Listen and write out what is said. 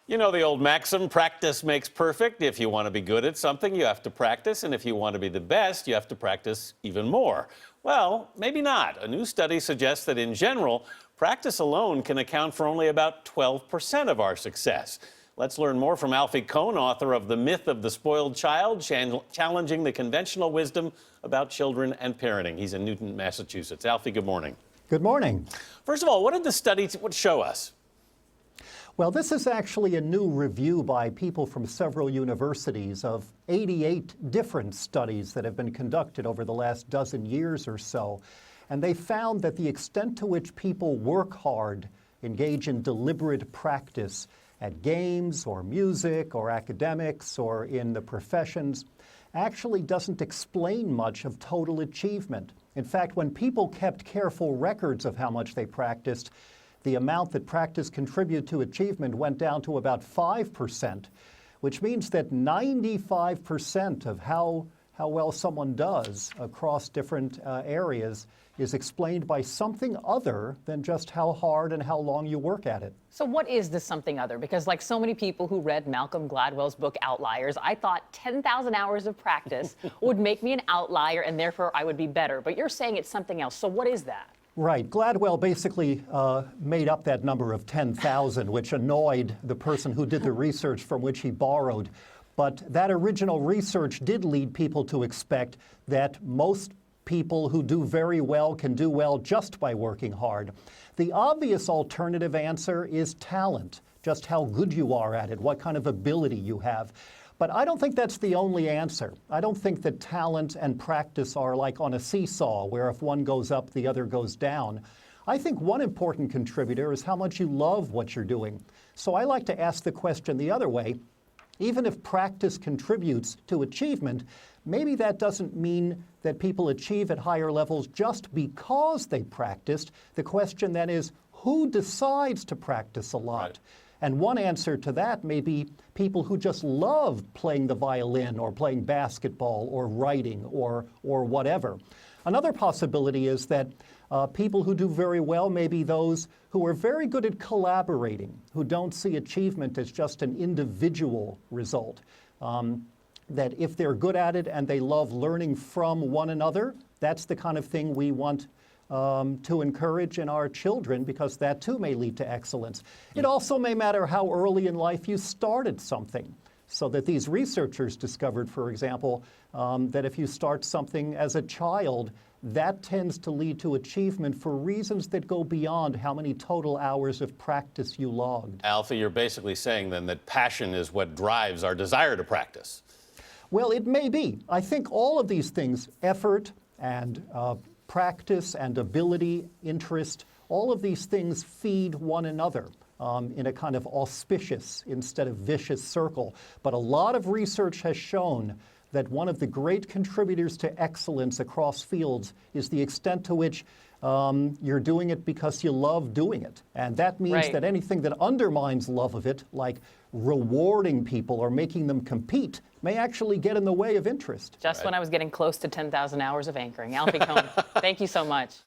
You know the old maxim, practice makes perfect. If you want to be good at something, you have to practice. And if you want to be the best, you have to practice even more. Well, maybe not. A new study suggests that in general, practice alone can account for only about 12% of our success. Let's learn more from Alfie Kohn, author of The Myth of the Spoiled Child, challenging the conventional wisdom about children and parenting. He's in Newton, Massachusetts. Alfie, good morning. Good morning. First of all, what did the study show us? Well, this is actually a new review by people from several universities of 88 different studies that have been conducted over the last dozen years or so. And they found that the extent to which people work hard, engage in deliberate practice at games or music or academics or in the professions actually doesn't explain much of total achievement. In fact, when people kept careful records of how much they practiced, the amount that practice contributed to achievement went down to about 5%, which means that 95% of how well someone does across different areas is explained by something other than just how hard and how long you work at it. So what is this something other? Because like so many people who read Malcolm Gladwell's book Outliers, I thought 10,000 hours of practice would make me an outlier and therefore I would be better. But you're saying it's something else. So what is that? Right. Gladwell basically made up that number of 10,000, which annoyed the person who did the research from which he borrowed. But that original research did lead people to expect that most people who do very well can do well just by working hard. The obvious alternative answer is talent, just how good you are at it, what kind of ability you have. But I don't think that's the only answer. I don't think that talent and practice are like on a seesaw, where if one goes up, the other goes down. I think one important contributor is how much you love what you're doing. So I like to ask the question the other way. Even if practice contributes to achievement, maybe that doesn't mean that people achieve at higher levels just because they practiced. The question then is, who decides to practice a lot? Right. And one answer to that may be people who just love playing the violin or playing basketball or writing or whatever. Another possibility is that people who do very well may be those who are very good at collaborating, who don't see achievement as just an individual result. That if they're good at it and they love learning from one another, that's the kind of thing we want to encourage in our children, because that too may lead to excellence. It also may matter how early in life you started something. So that these researchers discovered, for example, that if you start something as a child, that tends to lead to achievement for reasons that go beyond how many total hours of practice you logged. Alfie, you're basically saying then that passion is what drives our desire to practice. Well, it may be. I think all of these things, effort and practice and ability, interest, all of these things feed one another in a kind of auspicious instead of vicious circle. But a lot of research has shown that one of the great contributors to excellence across fields is the extent to which you're doing it because you love doing it. And that means that anything that undermines love of it, like rewarding people or making them compete, may actually get in the way of interest. Just when I was getting close to 10,000 hours of anchoring. Alfie Kohn, thank you so much.